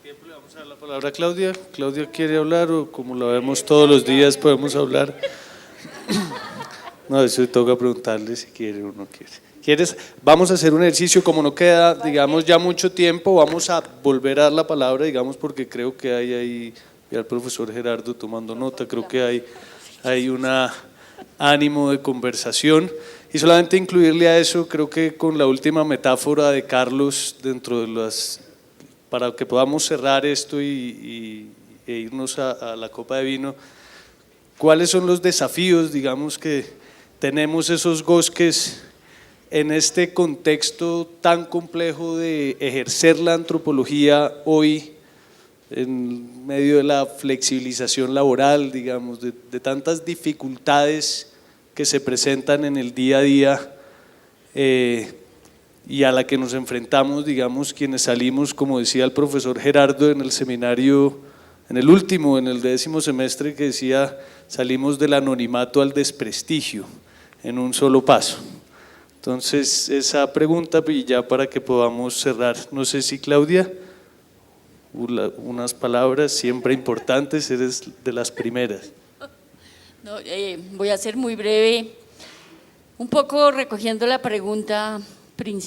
tiempo le vamos a dar la palabra a Claudia. ¿Claudia quiere hablar o como lo vemos todos los días podemos hablar? No, eso toca preguntarle si quiere o no quiere. ¿Quieres? Vamos a hacer un ejercicio, como no queda, digamos, ya mucho tiempo, vamos a volver a dar la palabra, digamos, porque creo que hay ahí, ya el profesor Gerardo tomando nota, creo que hay un ánimo de conversación. Y solamente incluirle a eso, creo que con la última metáfora de Carlos, dentro de las, para que podamos cerrar esto e irnos a la copa de vino, ¿cuáles son los desafíos, digamos, que tenemos esos bosques en este contexto tan complejo de ejercer la antropología hoy, en medio de la flexibilización laboral, digamos, de tantas dificultades que se presentan en el día a día y a la que nos enfrentamos, digamos, quienes salimos, como decía el profesor Gerardo en el seminario, en el último, en el 10º semestre, que decía, salimos del anonimato al desprestigio en un solo paso. Entonces, esa pregunta, y ya para que podamos cerrar, no sé si Claudia, unas palabras siempre importantes, eres de las primeras. No, voy a ser muy breve, un poco recogiendo la pregunta,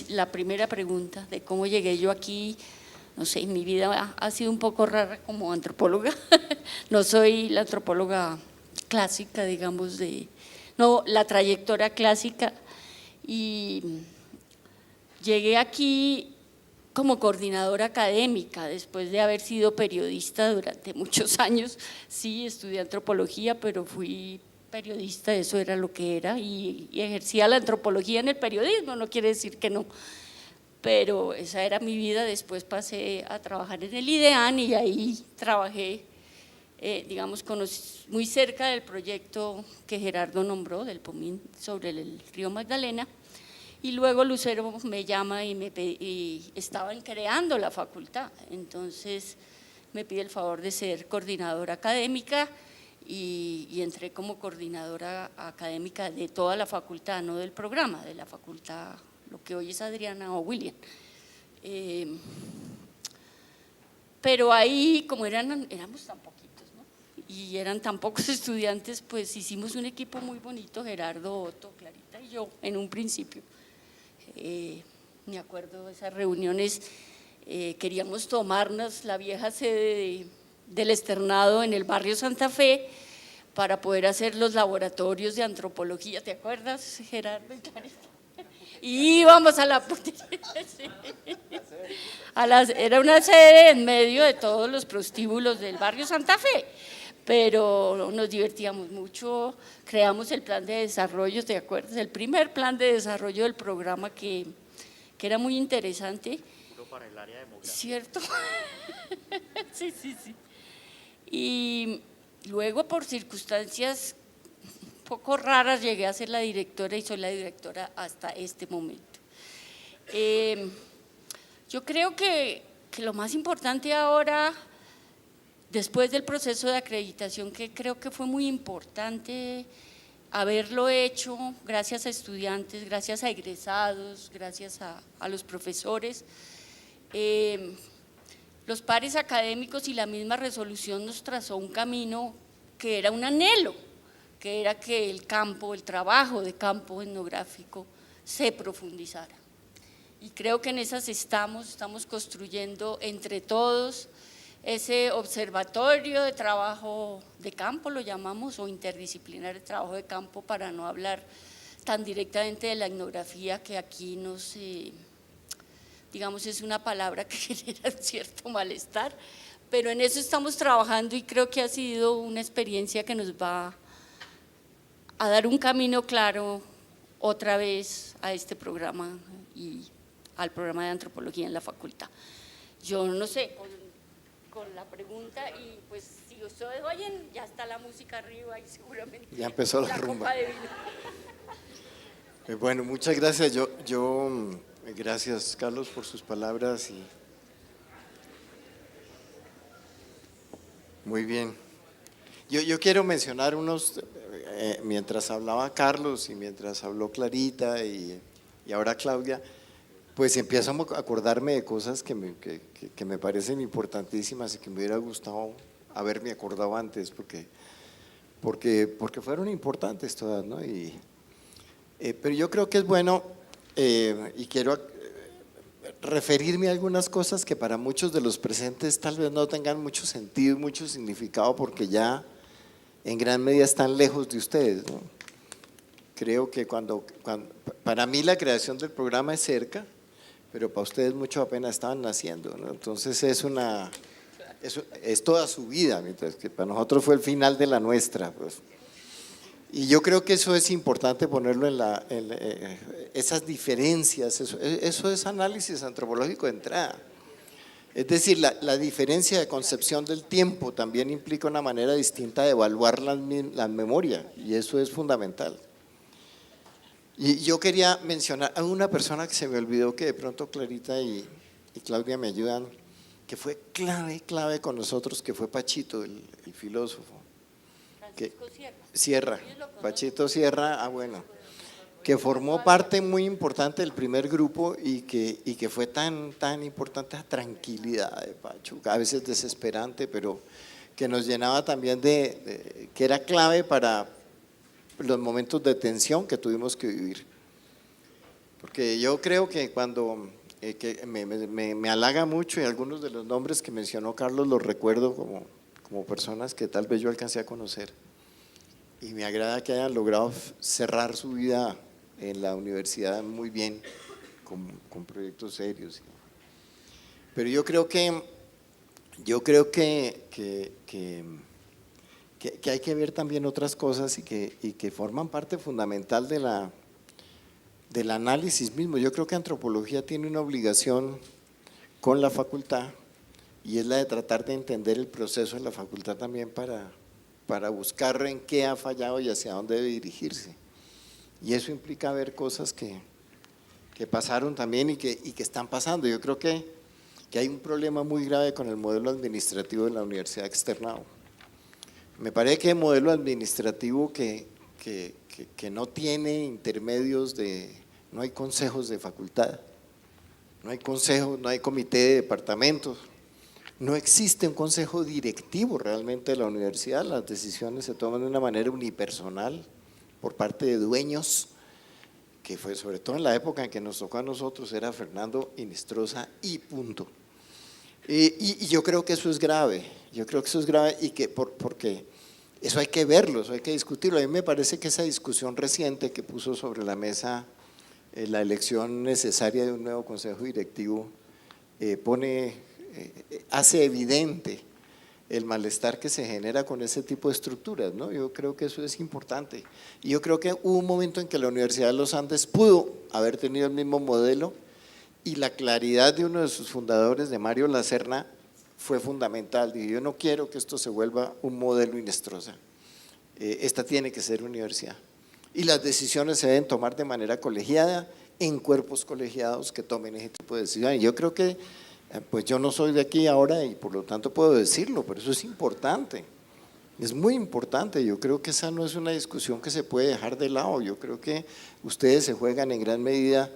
la primera pregunta de cómo llegué yo aquí. No sé, mi vida ha sido un poco rara como antropóloga, no soy la antropóloga clásica, digamos, no, la trayectoria clásica, y llegué aquí como coordinadora académica, después de haber sido periodista durante muchos años. Sí, estudié antropología, pero fui periodista, eso era lo que era, y ejercía la antropología en el periodismo, no quiere decir que no, pero esa era mi vida. Después pasé a trabajar en el IDEAN y ahí trabajé, digamos, muy cerca del proyecto que Gerardo nombró, del POMIN sobre el río Magdalena. Y luego Lucero me llama y estaban creando la facultad, entonces me pide el favor de ser coordinadora académica y entré como coordinadora académica de toda la facultad, no del programa, de la facultad, lo que hoy es Adriana o William. Pero ahí, como éramos tan poquitos, ¿no? Y eran tan pocos estudiantes, pues hicimos un equipo muy bonito, Gerardo, Otto, Clarita y yo, en un principio. Me acuerdo de esas reuniones, queríamos tomarnos la vieja sede del externado en el barrio Santa Fe para poder hacer los laboratorios de antropología, ¿te acuerdas, Gerardo? Y íbamos a la era una sede en medio de todos los prostíbulos del barrio Santa Fe, pero nos divertíamos mucho, creamos el plan de desarrollo, ¿te acuerdas? El primer plan de desarrollo del programa que era muy interesante. Para el área demográfica. ¿Cierto? Sí. Y luego, por circunstancias un poco raras, llegué a ser la directora y soy la directora hasta este momento. Yo creo que lo más importante ahora, después del proceso de acreditación, que creo que fue muy importante haberlo hecho, gracias a estudiantes, gracias a egresados, gracias a los profesores, los pares académicos y la misma resolución nos trazó un camino que era un anhelo, que era que el campo, el trabajo de campo etnográfico se profundizara. Y creo que en esas estamos construyendo entre todos ese observatorio de trabajo de campo, lo llamamos, o interdisciplinar de trabajo de campo, para no hablar tan directamente de la etnografía, que aquí nos, digamos, es una palabra que genera cierto malestar, pero en eso estamos trabajando y creo que ha sido una experiencia que nos va a dar un camino claro otra vez a este programa y al programa de antropología en la facultad. Yo no sé, con la pregunta, y pues si ustedes oyen, ya está la música arriba y seguramente ya empezó la rumba. Copa de vino. Bueno, muchas gracias. Gracias, Carlos, por sus palabras. Muy bien. Yo quiero mencionar unos, mientras hablaba Carlos y mientras habló Clarita y ahora Claudia, pues empiezo a acordarme de cosas que me parecen importantísimas y que me hubiera gustado haberme acordado antes, porque fueron importantes todas, ¿no? Pero yo creo que es bueno, y quiero referirme a algunas cosas que para muchos de los presentes tal vez no tengan mucho sentido y mucho significado, porque ya en gran medida están lejos de ustedes, ¿no? Creo que para mí la creación del programa es cerca, pero para ustedes mucho apenas estaban naciendo, ¿no? Entonces es toda su vida, mientras que para nosotros fue el final de la nuestra, pues. Y yo creo que eso es importante ponerlo esas diferencias, eso es análisis antropológico de entrada. Es decir, la diferencia de concepción del tiempo también implica una manera distinta de evaluar la memoria, y eso es fundamental. Y yo quería mencionar a una persona que se me olvidó, que de pronto Clarita y Claudia me ayudan, que fue clave con nosotros, que fue Pachito, el filósofo. Francisco Sierra, Pachito Sierra, bueno, que formó parte muy importante del primer grupo y que fue tan importante la tranquilidad de Pacho, a veces desesperante, pero que nos llenaba también que era clave para los momentos de tensión que tuvimos que vivir. Porque yo creo que cuando que me halaga mucho, y algunos de los nombres que mencionó Carlos los recuerdo como personas que tal vez yo alcancé a conocer, y me agrada que hayan logrado cerrar su vida en la universidad muy bien, con proyectos serios. Pero yo creo que hay que ver también otras cosas y que forman parte fundamental del análisis mismo. Yo creo que antropología tiene una obligación con la facultad, y es la de tratar de entender el proceso en la facultad también para buscar en qué ha fallado y hacia dónde debe dirigirse. Y eso implica ver cosas que pasaron también y que están pasando. Yo creo que hay un problema muy grave con el modelo administrativo de la universidad externado. Me parece que el modelo administrativo que no tiene intermedios, no hay consejos de facultad, no hay consejos, no hay comité de departamentos, no existe un consejo directivo realmente de la universidad. Las decisiones se toman de una manera unipersonal por parte de dueños, que fue sobre todo en la época en que nos tocó a nosotros, era Fernando Hinestrosa y punto. Y yo creo que eso es grave, y que porque eso hay que verlo, eso hay que discutirlo. A mí me parece que esa discusión reciente que puso sobre la mesa la elección necesaria de un nuevo consejo directivo hace evidente el malestar que se genera con ese tipo de estructuras, ¿no? Yo creo que eso es importante, y yo creo que hubo un momento en que la Universidad de los Andes pudo haber tenido el mismo modelo, y la claridad de uno de sus fundadores, de Mario Lacerna, fue fundamental. Dijo: yo no quiero que esto se vuelva un modelo Hinestrosa, esta tiene que ser universidad, y las decisiones se deben tomar de manera colegiada, en cuerpos colegiados que tomen ese tipo de decisiones. Yo creo que pues yo no soy de aquí ahora y por lo tanto puedo decirlo, pero eso es importante, es muy importante. Yo creo que esa no es una discusión que se puede dejar de lado. Yo creo que ustedes se juegan en gran medida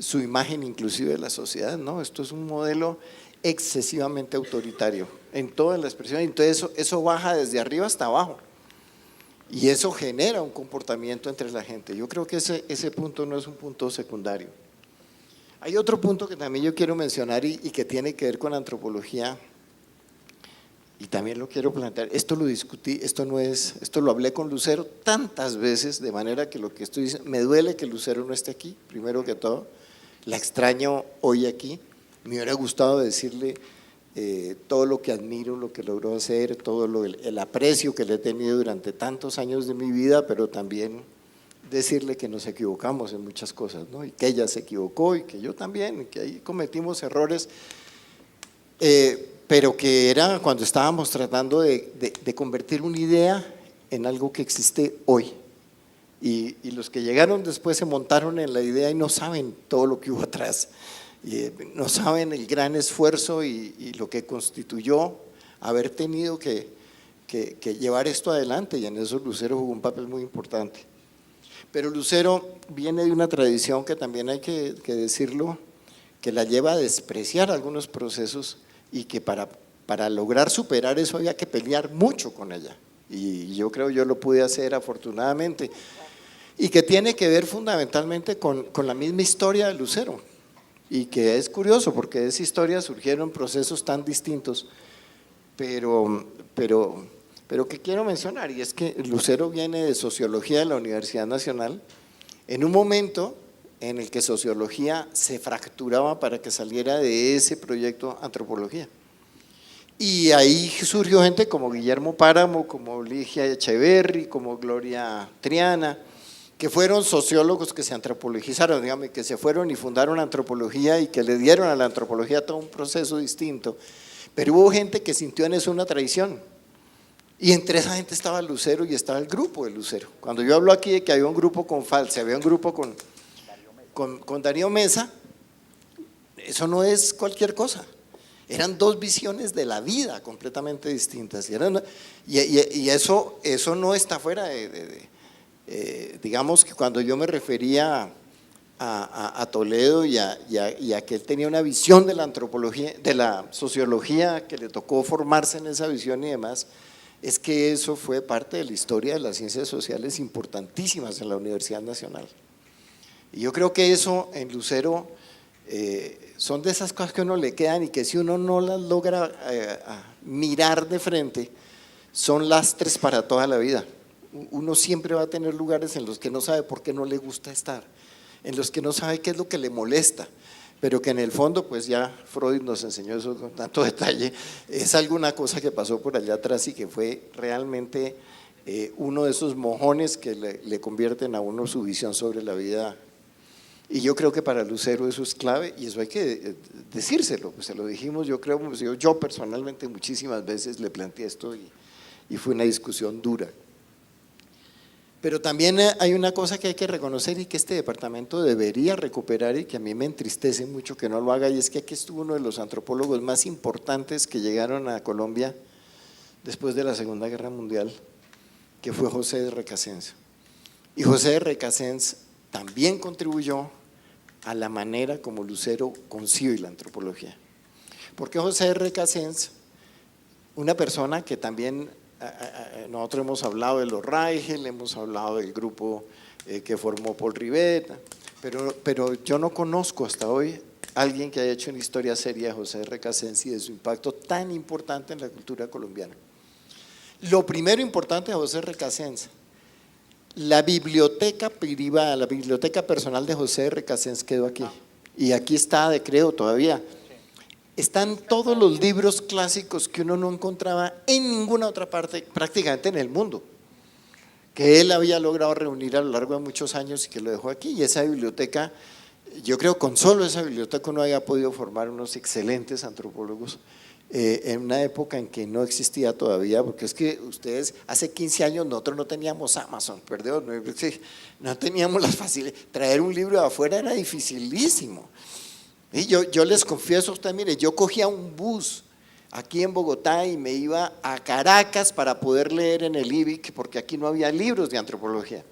su imagen inclusive de la sociedad, ¿no? Esto es un modelo excesivamente autoritario en toda la expresión, entonces eso baja desde arriba hasta abajo, y eso genera un comportamiento entre la gente. Yo creo que ese punto no es un punto secundario. Hay otro punto que también yo quiero mencionar y que tiene que ver con antropología, y también lo quiero plantear. Esto lo discutí, esto lo hablé con Lucero tantas veces, de manera que lo que estoy diciendo, me duele que Lucero no esté aquí, primero que todo, la extraño hoy aquí. Me hubiera gustado decirle todo lo que admiro, lo que logró hacer, el aprecio que le he tenido durante tantos años de mi vida, pero también decirle que nos equivocamos en muchas cosas, ¿no? Y que ella se equivocó y que yo también, y que ahí cometimos errores, pero que era cuando estábamos tratando de convertir una idea en algo que existe hoy. Y los que llegaron después se montaron en la idea y no saben todo lo que hubo atrás, no saben el gran esfuerzo y lo que constituyó haber tenido que llevar esto adelante, y en eso Lucero jugó un papel muy importante. Pero Lucero viene de una tradición que también hay que decirlo, que la lleva a despreciar algunos procesos y que para lograr superar eso había que pelear mucho con ella. Y yo creo yo lo pude hacer afortunadamente. Y que tiene que ver fundamentalmente con la misma historia de Lucero. Y que es curioso porque de esa historia surgieron procesos tan distintos. Pero que quiero mencionar, y es que Lucero viene de Sociología de la Universidad Nacional, en un momento en el que Sociología se fracturaba para que saliera de ese proyecto Antropología. Y ahí surgió gente como Guillermo Páramo, como Ligia Echeverry, como Gloria Triana, que fueron sociólogos que se antropologizaron, digamos, que se fueron y fundaron antropología y que le dieron a la antropología todo un proceso distinto. Pero hubo gente que sintió en eso una traición. Y entre esa gente estaba Lucero y estaba el grupo de Lucero. Cuando yo hablo aquí de que había un grupo con Falce, había un grupo con Darío Mesa, eso no es cualquier cosa. Eran dos visiones de la vida completamente distintas. Y eso no está fuera digamos que cuando yo me refería a Toledo y a que él tenía una visión de la antropología, de la sociología, que le tocó formarse en esa visión y demás, es que eso fue parte de la historia de las ciencias sociales importantísimas en la Universidad Nacional. Y yo creo que eso en Lucero son de esas cosas que a uno le quedan y que si uno no las logra mirar de frente, son lastres para toda la vida. Uno siempre va a tener lugares en los que no sabe por qué no le gusta estar, en los que no sabe qué es lo que le molesta, pero que en el fondo, pues ya Freud nos enseñó eso con tanto detalle, es alguna cosa que pasó por allá atrás y que fue realmente uno de esos mojones que le convierten a uno su visión sobre la vida. Y yo creo que para Lucero eso es clave y eso hay que decírselo, pues se lo dijimos, yo creo, yo personalmente muchísimas veces le planteé esto y fue una discusión dura. Pero también hay una cosa que hay que reconocer y que este departamento debería recuperar y que a mí me entristece mucho que no lo haga, y es que aquí estuvo uno de los antropólogos más importantes que llegaron a Colombia después de la Segunda Guerra Mundial, que fue José de Recasens. Y José de Recasens también contribuyó a la manera como Lucero concibe la antropología. Porque José de Recasens, una persona que también… nosotros hemos hablado de los Raigel, hemos hablado del grupo que formó Paul Rivet, pero yo no conozco hasta hoy a alguien que haya hecho una historia seria de José de Recasens y de su impacto tan importante en la cultura colombiana. Lo primero importante de José de Recasens, la biblioteca privada, la biblioteca personal de José de Recasens quedó aquí, y aquí está de creo todavía. Están todos los libros clásicos que uno no encontraba en ninguna otra parte, prácticamente en el mundo, que él había logrado reunir a lo largo de muchos años y que lo dejó aquí. Y esa biblioteca, yo creo con solo esa biblioteca uno había podido formar unos excelentes antropólogos en una época en que no existía todavía, porque es que ustedes, hace 15 años nosotros no teníamos Amazon, perdón, no teníamos las facilidades, traer un libro de afuera era dificilísimo. Y yo les confieso a ustedes, mire, yo cogía un bus aquí en Bogotá y me iba a Caracas para poder leer en el IBIC, porque aquí no había libros de antropología.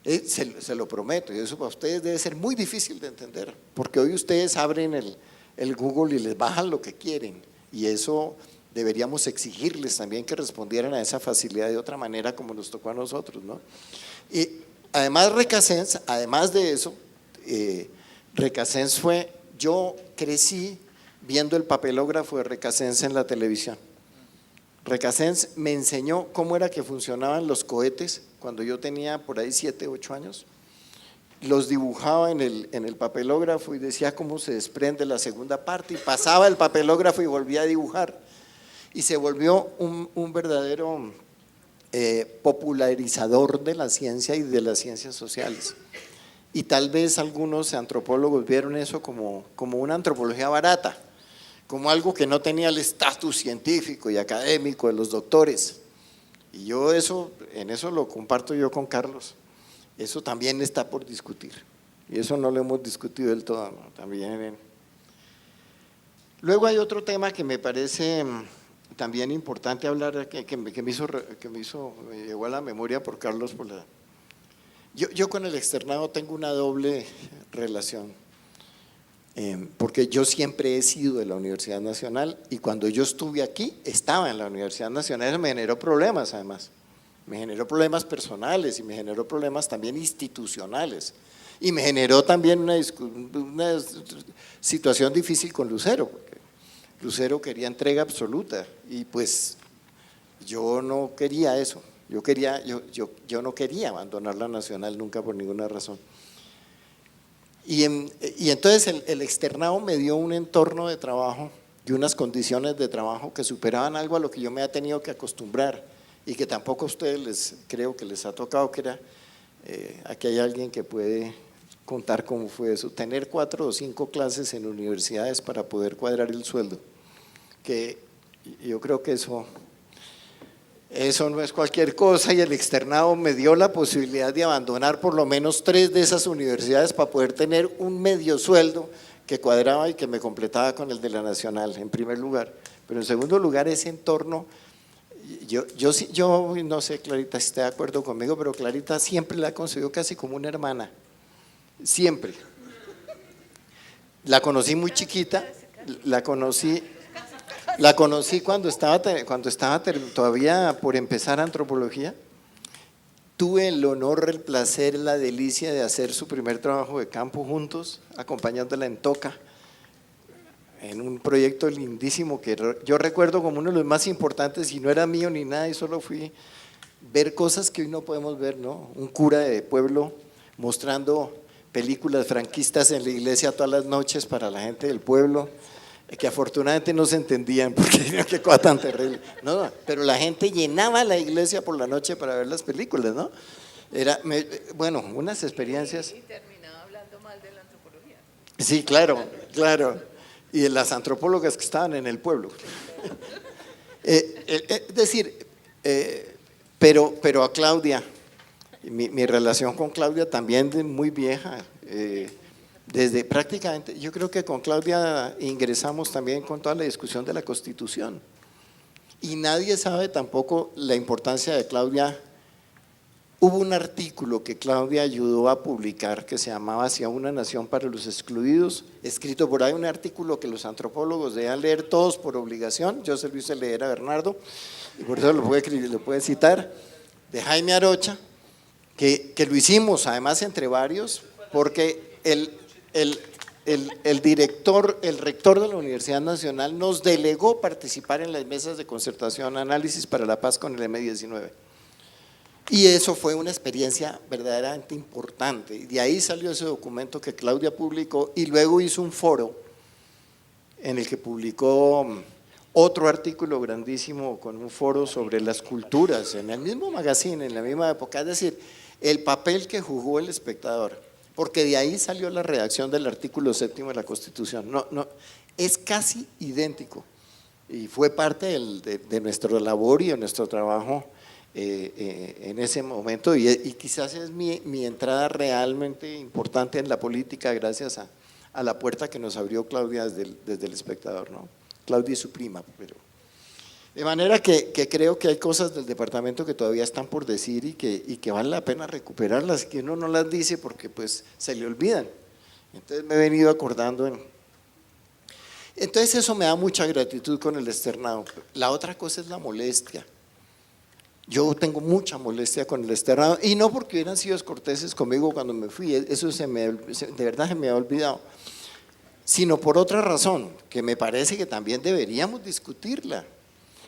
Se lo prometo, y eso para ustedes debe ser muy difícil de entender, porque hoy ustedes abren el Google y les bajan lo que quieren, y eso deberíamos exigirles también que respondieran a esa facilidad de otra manera como nos tocó a nosotros, ¿no? Y además Recasens, además de eso, Recasens yo crecí viendo el papelógrafo de Recasens en la televisión. Recasens me enseñó cómo era que funcionaban los cohetes cuando yo tenía por ahí 7, 8 años. Los dibujaba en el papelógrafo y decía cómo se desprende la segunda parte, y pasaba el papelógrafo y volvía a dibujar. Y se volvió un verdadero popularizador de la ciencia y de las ciencias sociales. Y tal vez algunos antropólogos vieron eso como una antropología barata, como algo que no tenía el estatus científico y académico de los doctores. Y yo en eso lo comparto yo con Carlos. Eso también está por discutir. Y eso no lo hemos discutido del todo, ¿no? También. Luego hay otro tema que me parece también importante hablar, que me llegó a la memoria por Carlos, Yo con el externado tengo una doble relación, porque yo siempre he sido de la Universidad Nacional y cuando yo estuve aquí estaba en la Universidad Nacional. Eso me generó problemas además, me generó problemas personales y me generó problemas también institucionales y me generó también una situación difícil con Lucero, porque Lucero quería entrega absoluta y pues yo no quería eso. Yo no quería abandonar la Nacional nunca por ninguna razón. Y entonces el externado me dio un entorno de trabajo y unas condiciones de trabajo que superaban algo a lo que yo me había tenido que acostumbrar y que tampoco a ustedes creo que les ha tocado, que era, aquí hay alguien que puede contar cómo fue eso, tener 4 o 5 clases en universidades para poder cuadrar el sueldo, que yo creo que eso no es cualquier cosa y el externado me dio la posibilidad de abandonar por lo menos 3 de esas universidades para poder tener un medio sueldo que cuadraba y que me completaba con el de la Nacional, en primer lugar. Pero en segundo lugar, ese entorno, yo no sé, Clarita, si está de acuerdo conmigo, pero Clarita siempre la he considerado casi como una hermana, siempre. La conocí muy chiquita, la conocí cuando estaba todavía por empezar antropología. Tuve el honor, el placer, la delicia de hacer su primer trabajo de campo juntos, acompañándola en Toca, en un proyecto lindísimo que yo recuerdo como uno de los más importantes y no era mío ni nada y solo fui ver cosas que hoy no podemos ver, ¿no? Un cura de pueblo mostrando películas franquistas en la iglesia todas las noches para la gente del pueblo, que afortunadamente no se entendían porque qué cosa tan terrible. No, pero la gente llenaba la iglesia por la noche para ver las películas, ¿no? Bueno, unas experiencias. Y terminaba hablando mal de la antropología. Sí, claro. Y de las antropólogas que estaban en el pueblo. Es decir, pero a Claudia, mi relación con Claudia también de muy vieja. Desde prácticamente, yo creo que con Claudia ingresamos también con toda la discusión de la Constitución y nadie sabe tampoco la importancia de Claudia. Hubo un artículo que Claudia ayudó a publicar que se llamaba Hacia una nación para los excluidos, escrito por ahí, un artículo que los antropólogos debían leer todos por obligación. Yo se lo hice leer a Bernardo y por eso lo puede citar, de Jaime Arocha, que lo hicimos además entre varios, porque el director, el rector de la Universidad Nacional nos delegó participar en las mesas de concertación, análisis para la paz con el M-19. Y eso fue una experiencia verdaderamente importante. Y de ahí salió ese documento que Claudia publicó y luego hizo un foro en el que publicó otro artículo grandísimo con un foro sobre las culturas, en el mismo magazine, en la misma época. Es decir, el papel que jugó El Espectador, porque de ahí salió la redacción del artículo 7º de la Constitución. No, es casi idéntico y fue parte de nuestra labor y de nuestro trabajo en ese momento y quizás es mi entrada realmente importante en la política gracias a la puerta que nos abrió Claudia desde El Espectador, ¿no? Claudia y su prima, pero… De manera que creo que hay cosas del departamento que todavía están por decir y que vale la pena recuperarlas, que uno no las dice porque pues se le olvidan. Entonces me he venido acordando. Entonces eso me da mucha gratitud con el externado. La otra cosa es la molestia. Yo tengo mucha molestia con el externado y no porque hubieran sido descorteses conmigo cuando me fui, eso de verdad se me ha olvidado, sino por otra razón que me parece que también deberíamos discutirla.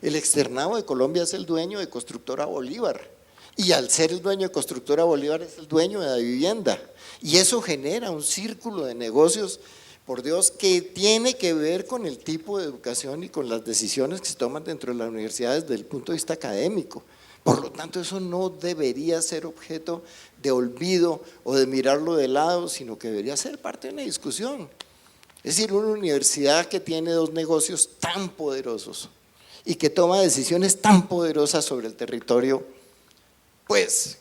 El externado de Colombia es el dueño de Constructora Bolívar y al ser el dueño de Constructora Bolívar es el dueño de la vivienda y eso genera un círculo de negocios, por Dios, que tiene que ver con el tipo de educación y con las decisiones que se toman dentro de las universidades desde el punto de vista académico. Por lo tanto, eso no debería ser objeto de olvido o de mirarlo de lado, sino que debería ser parte de una discusión. Es decir, una universidad que tiene 2 negocios tan poderosos y que toma decisiones tan poderosas sobre el territorio, pues,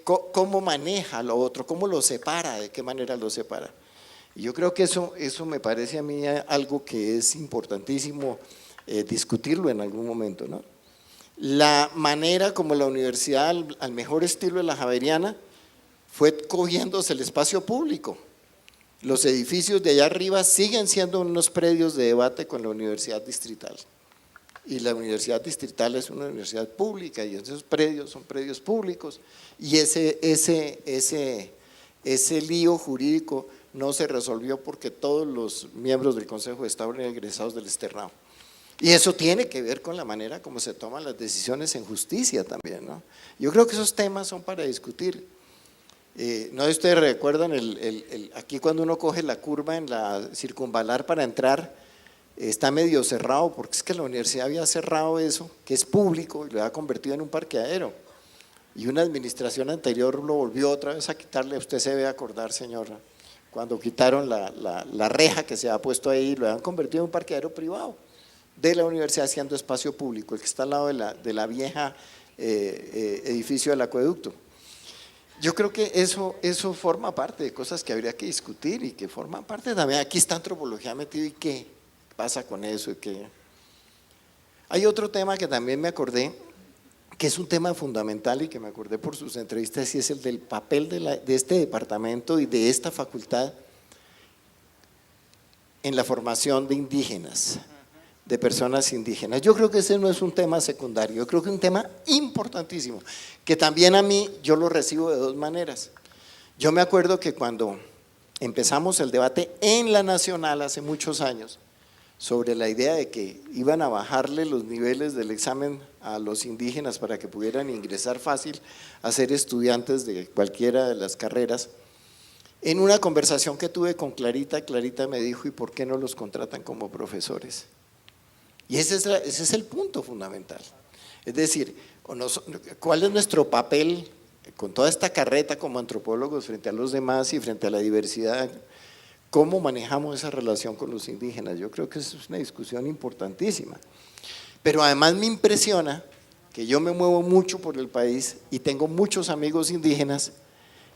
¿cómo maneja lo otro? ¿Cómo lo separa? ¿De qué manera lo separa? Y yo creo que eso me parece a mí algo que es importantísimo discutirlo en algún momento, ¿no? La manera como la universidad, al mejor estilo de la Javeriana, fue cogiéndose el espacio público. Los edificios de allá arriba siguen siendo unos predios de debate con la Universidad Distrital. Y la Universidad Distrital es una universidad pública y esos predios son predios públicos. Y ese lío jurídico no se resolvió porque todos los miembros del Consejo de Estado eran egresados del externado. Y eso tiene que ver con la manera como se toman las decisiones en justicia también, ¿no? Yo creo que esos temas son para discutir. No sé si ustedes recuerdan, aquí cuando uno coge la curva en la circunvalar para entrar, está medio cerrado porque es que la universidad había cerrado eso, que es público, y lo había convertido en un parqueadero. Y una administración anterior lo volvió otra vez a quitarle. Usted se debe acordar, señora, cuando quitaron la reja que se había puesto ahí, lo habían convertido en un parqueadero privado de la universidad, siendo espacio público, el que está al lado de la vieja edificio del acueducto. Yo creo que eso forma parte de cosas que habría que discutir y que forman parte también. Aquí está antropología metido, ¿y qué pasa con eso? ¿Y qué? Hay otro tema que también me acordé, que es un tema fundamental y que me acordé por sus entrevistas, y es el del papel de este departamento y de esta facultad en la formación de indígenas, de personas indígenas. Yo creo que ese no es un tema secundario, yo creo que es un tema importantísimo, que también a mí yo lo recibo de dos maneras. Yo me acuerdo que cuando empezamos el debate en la Nacional hace muchos años, sobre la idea de que iban a bajarle los niveles del examen a los indígenas para que pudieran ingresar fácil a ser estudiantes de cualquiera de las carreras, en una conversación que tuve con Clarita, Clarita me dijo: ¿y por qué no los contratan como profesores? Y ese es el punto fundamental. Es decir, ¿cuál es nuestro papel con toda esta carreta como antropólogos frente a los demás y frente a la diversidad? ¿Cómo manejamos esa relación con los indígenas? Yo creo que eso es una discusión importantísima. Pero además me impresiona que yo me muevo mucho por el país y tengo muchos amigos indígenas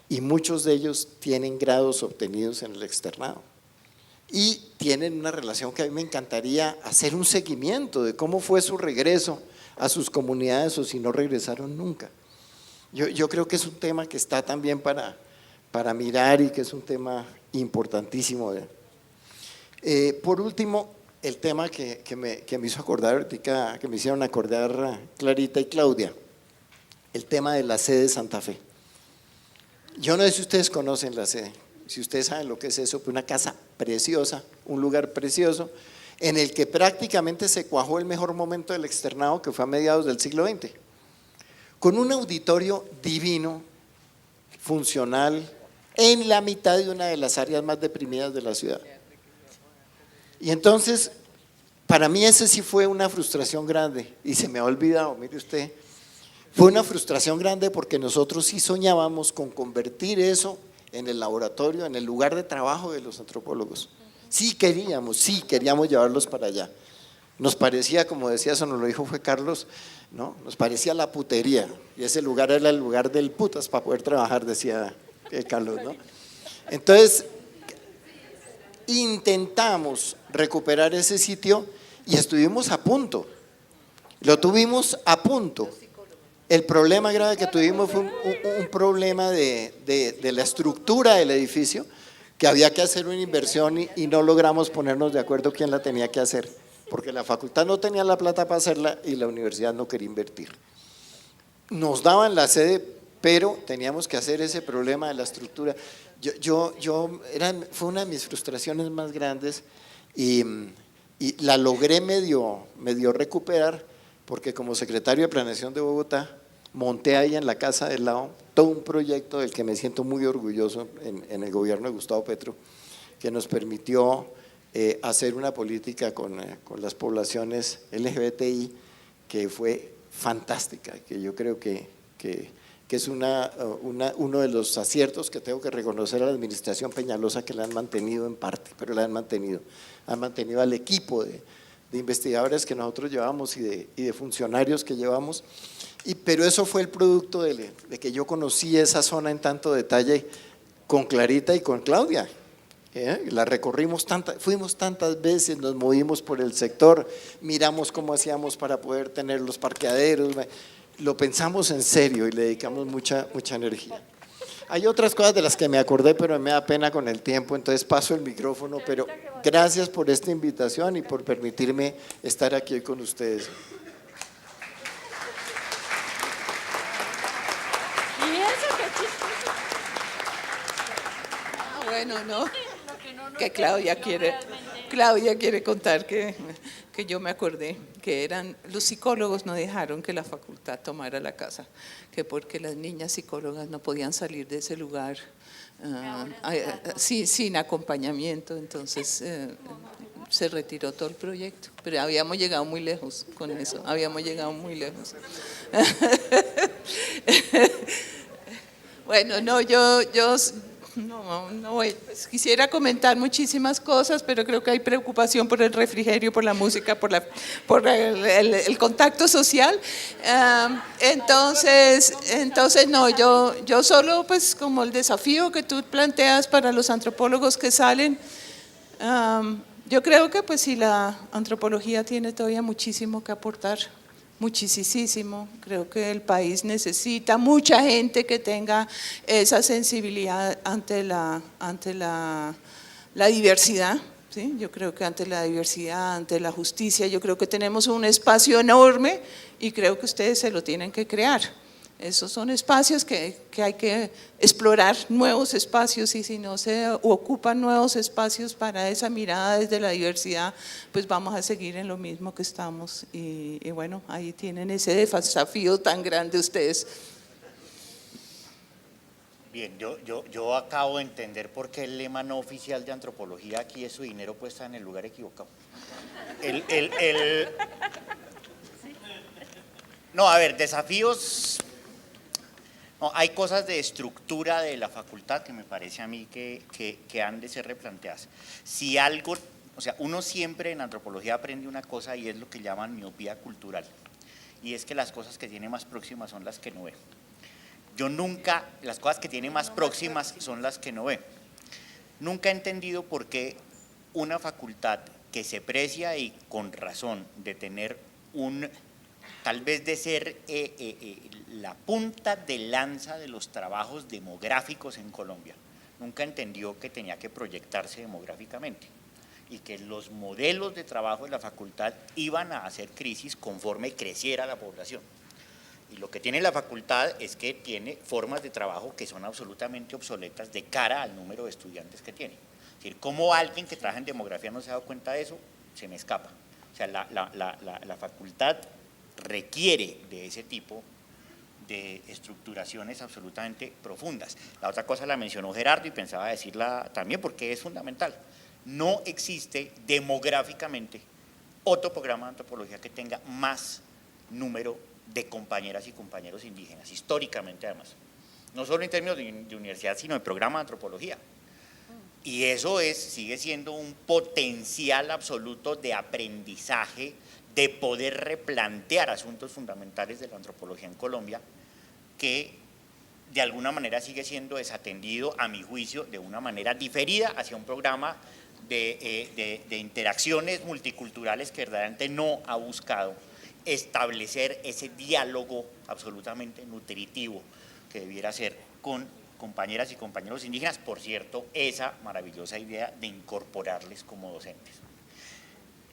y muchos de ellos tienen grados obtenidos en el externado. Y tienen una relación que a mí me encantaría hacer un seguimiento de cómo fue su regreso a sus comunidades o si no regresaron nunca. Yo creo que es un tema que está también para mirar y que es un tema importantísimo. Por último, el tema que me hizo acordar, que me hicieron acordar Clarita y Claudia, el tema de la sede de Santa Fe. Yo no sé si ustedes conocen la sede, si ustedes saben lo que es eso, pues una casa preciosa, un lugar precioso, en el que prácticamente se cuajó el mejor momento del externado, que fue a mediados del siglo XX, con un auditorio divino, funcional, en la mitad de una de las áreas más deprimidas de la ciudad. Y entonces, para mí ese sí fue una frustración grande, y se me ha olvidado, mire usted, fue una frustración grande porque nosotros sí soñábamos con convertir eso en el laboratorio, en el lugar de trabajo de los antropólogos. Sí queríamos llevarlos para allá. Nos parecía, como decía, eso nos lo dijo fue Carlos, ¿no? Nos parecía la putería, y ese lugar era el lugar del putas para poder trabajar, decía Carlos, ¿no? Entonces, intentamos recuperar ese sitio y estuvimos a punto, lo tuvimos a punto. El problema grave que tuvimos fue un problema de la estructura del edificio, que había que hacer una inversión y no logramos ponernos de acuerdo quién la tenía que hacer, porque la facultad no tenía la plata para hacerla y la universidad no quería invertir. Nos daban la sede, pero teníamos que hacer ese problema de la estructura. Fue una de mis frustraciones más grandes y la logré medio recuperar, porque como secretario de Planeación de Bogotá monté ahí en la casa del lado todo un proyecto del que me siento muy orgulloso en el gobierno de Gustavo Petro, que nos permitió hacer una política con las poblaciones LGBTI que fue fantástica, que yo creo que es uno de los aciertos que tengo que reconocer a la administración Peñalosa, que la han mantenido en parte, pero la han mantenido al equipo de investigadores que nosotros llevamos y de funcionarios que llevamos, pero eso fue el producto de que yo conocí esa zona en tanto detalle con Clarita y con Claudia. La recorrimos fuimos tantas veces, nos movimos por el sector, miramos cómo hacíamos para poder tener los parqueaderos, lo pensamos en serio y le dedicamos mucha energía. Hay otras cosas de las que me acordé, pero me da pena con el tiempo, entonces paso el micrófono, pero gracias por esta invitación y por permitirme estar aquí hoy con ustedes. ¿Y eso qué chistoso? Bueno, no, que Claudia quiere contar que yo me acordé que los psicólogos no dejaron que la facultad tomara la casa, que porque las niñas psicólogas no podían salir de ese lugar sin acompañamiento, entonces se retiró todo el proyecto, pero habíamos llegado muy lejos con eso, habíamos llegado muy lejos. Bueno, no, yo no voy. Pues quisiera comentar muchísimas cosas, pero creo que hay preocupación por el refrigerio, por la música, por el contacto social. Entonces no, yo solo pues como el desafío que tú planteas para los antropólogos que salen, yo creo que pues sí, la antropología tiene todavía muchísimo que aportar. Muchísimo, creo que el país necesita mucha gente que tenga esa sensibilidad ante la diversidad, ¿sí? Yo creo que ante la diversidad, ante la justicia, yo creo que tenemos un espacio enorme y creo que ustedes se lo tienen que crear. Esos son espacios que hay que explorar, nuevos espacios, y si no se ocupan nuevos espacios para esa mirada desde la diversidad, pues vamos a seguir en lo mismo que estamos. Y bueno, ahí tienen ese desafío tan grande ustedes. Bien, yo acabo de entender por qué el lema no oficial de antropología aquí es: su dinero puesta en el lugar equivocado. No, a ver, desafíos. No, hay cosas de estructura de la facultad que me parece a mí que han de ser replanteadas. Si algo, o sea, uno siempre en antropología aprende una cosa y es lo que llaman miopía cultural, y es que las cosas que tiene más próximas son las que no ve. Las cosas que tiene más próximas son las que no ve. Nunca he entendido por qué una facultad que se precia, y con razón, de tener tal vez de ser la punta de lanza de los trabajos demográficos en Colombia, nunca entendió que tenía que proyectarse demográficamente y que los modelos de trabajo de la facultad iban a hacer crisis conforme creciera la población. Y lo que tiene la facultad es que tiene formas de trabajo que son absolutamente obsoletas de cara al número de estudiantes que tiene. Es decir, ¿cómo alguien que trabaja en demografía no se ha dado cuenta de eso? Se me escapa. O sea, la facultad requiere de ese tipo de estructuraciones absolutamente profundas. La otra cosa la mencionó Gerardo y pensaba decirla también porque es fundamental. No existe demográficamente otro programa de antropología que tenga más número de compañeras y compañeros indígenas, históricamente además. No solo en términos de universidad, sino de programa de antropología. Y eso sigue siendo un potencial absoluto de aprendizaje, de poder replantear asuntos fundamentales de la antropología en Colombia, que de alguna manera sigue siendo desatendido, a mi juicio, de una manera diferida hacia un programa de interacciones multiculturales que verdaderamente no ha buscado establecer ese diálogo absolutamente nutritivo que debiera ser con compañeras y compañeros indígenas. Por cierto, esa maravillosa idea de incorporarles como docentes.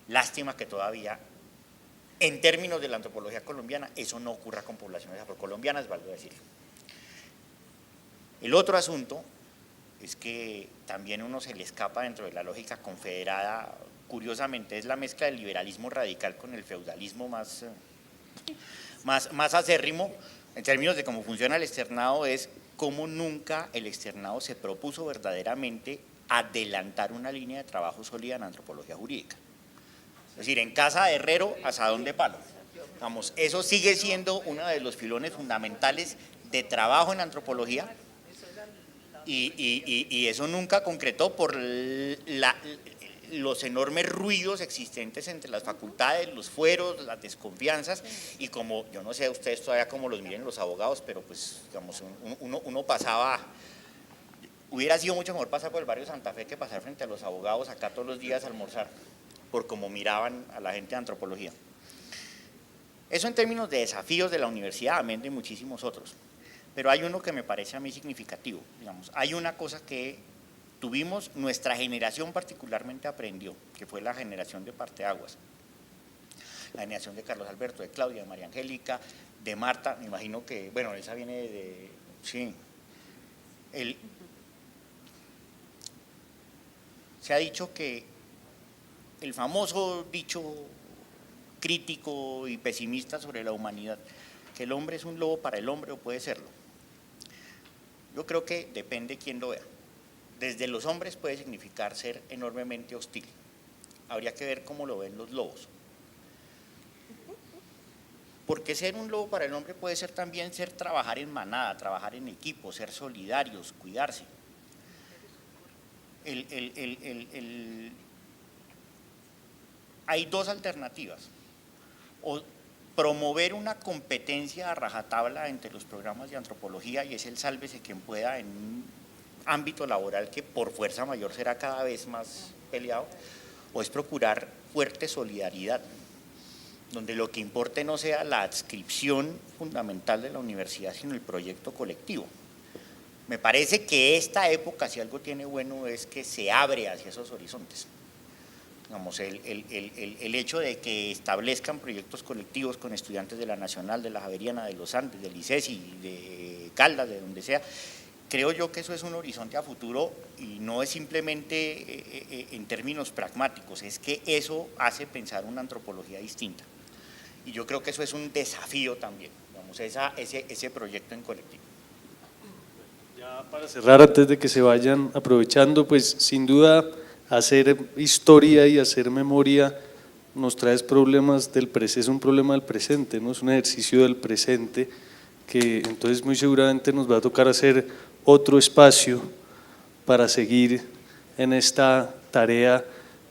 Lástima que todavía, en términos de la antropología colombiana, eso no ocurra con poblaciones afrocolombianas, valgo decir. El otro asunto es que también uno se le escapa dentro de la lógica confederada, curiosamente, es la mezcla del liberalismo radical con el feudalismo más acérrimo, en términos de cómo funciona el externado, es cómo nunca el externado se propuso verdaderamente adelantar una línea de trabajo sólida en antropología jurídica. Es decir, en casa de herrero, asadón de palo. Vamos, eso sigue siendo uno de los filones fundamentales de trabajo en antropología, y eso nunca concretó por los enormes ruidos existentes entre las facultades, los fueros, las desconfianzas, y como, yo no sé ustedes todavía cómo los miren los abogados, pero pues digamos, uno pasaba hubiera sido mucho mejor pasar por el barrio Santa Fe que pasar frente a los abogados acá todos los días a almorzar, por cómo miraban a la gente de antropología. Eso en términos de desafíos de la universidad, amén de muchísimos otros. Pero hay uno que me parece a mí significativo, digamos, hay una cosa que tuvimos, nuestra generación particularmente aprendió, que fue la generación de parteaguas. La generación de Carlos Alberto, de Claudia, de María Angélica, de Marta, me imagino que, bueno, esa viene de sí. Se ha dicho que el famoso dicho crítico y pesimista sobre la humanidad, que el hombre es un lobo para el hombre o puede serlo. Yo creo que depende quién lo vea. Desde los hombres puede significar ser enormemente hostil. Habría que ver cómo lo ven los lobos. Porque ser un lobo para el hombre puede ser también trabajar en manada, trabajar en equipo, ser solidarios, cuidarse. Hay dos alternativas, o promover una competencia a rajatabla entre los programas de antropología y es el sálvese quien pueda en un ámbito laboral que por fuerza mayor será cada vez más peleado, o es procurar fuerte solidaridad, donde lo que importe no sea la adscripción fundamental de la universidad, sino el proyecto colectivo. Me parece que esta época, si algo tiene bueno, es que se abre hacia esos horizontes. Digamos, el hecho de que establezcan proyectos colectivos con estudiantes de la Nacional, de la Javeriana, de los Andes, del ICESI, de Caldas, de donde sea, creo yo que eso es un horizonte a futuro y no es simplemente en términos pragmáticos, es que eso hace pensar una antropología distinta. Y yo creo que eso es un desafío también, digamos, ese proyecto en colectivo. Ya para cerrar, antes de que se vayan aprovechando, pues sin duda hacer historia y hacer memoria nos trae problemas del presente, es un problema del presente, ¿no? Es un ejercicio del presente que entonces muy seguramente nos va a tocar hacer otro espacio para seguir en esta tarea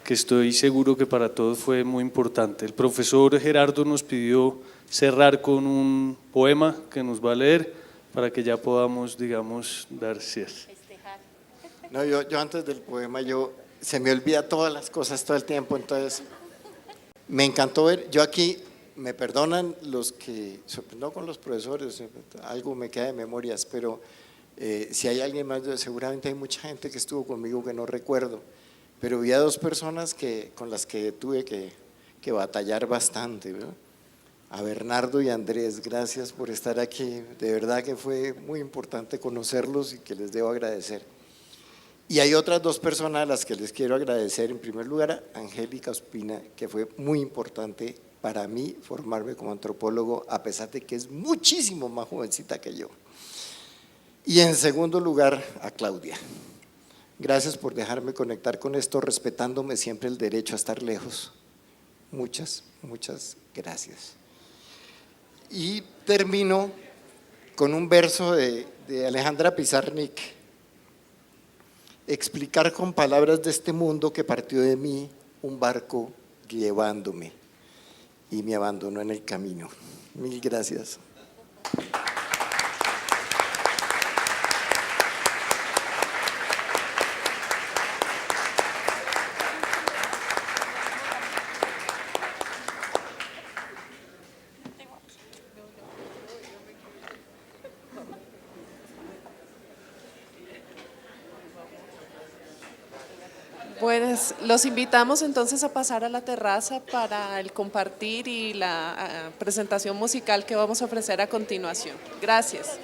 que estoy seguro que para todos fue muy importante. El profesor Gerardo nos pidió cerrar con un poema que nos va a leer para que ya podamos, digamos, dar cierre. No, yo antes del poema, se me olvida todas las cosas todo el tiempo, entonces me encantó ver, yo aquí, me perdonan los que, no con los profesores, algo me queda de memorias, pero si hay alguien más, seguramente hay mucha gente que estuvo conmigo que no recuerdo, pero vi a dos personas con las que tuve que batallar bastante, ¿no? A Bernardo y a Andrés, gracias por estar aquí, de verdad que fue muy importante conocerlos y que les debo agradecer. Y hay otras dos personas a las que les quiero agradecer, en primer lugar a Angélica Ospina, que fue muy importante para mí formarme como antropólogo, a pesar de que es muchísimo más jovencita que yo. Y en segundo lugar a Claudia. Gracias por dejarme conectar con esto, respetándome siempre el derecho a estar lejos. Muchas, muchas gracias. Y termino con un verso de Alejandra Pizarnik: explicar con palabras de este mundo que partió de mí un barco llevándome y me abandonó en el camino. Mil gracias. Pues los invitamos entonces a pasar a la terraza para el compartir y la presentación musical que vamos a ofrecer a continuación. Gracias.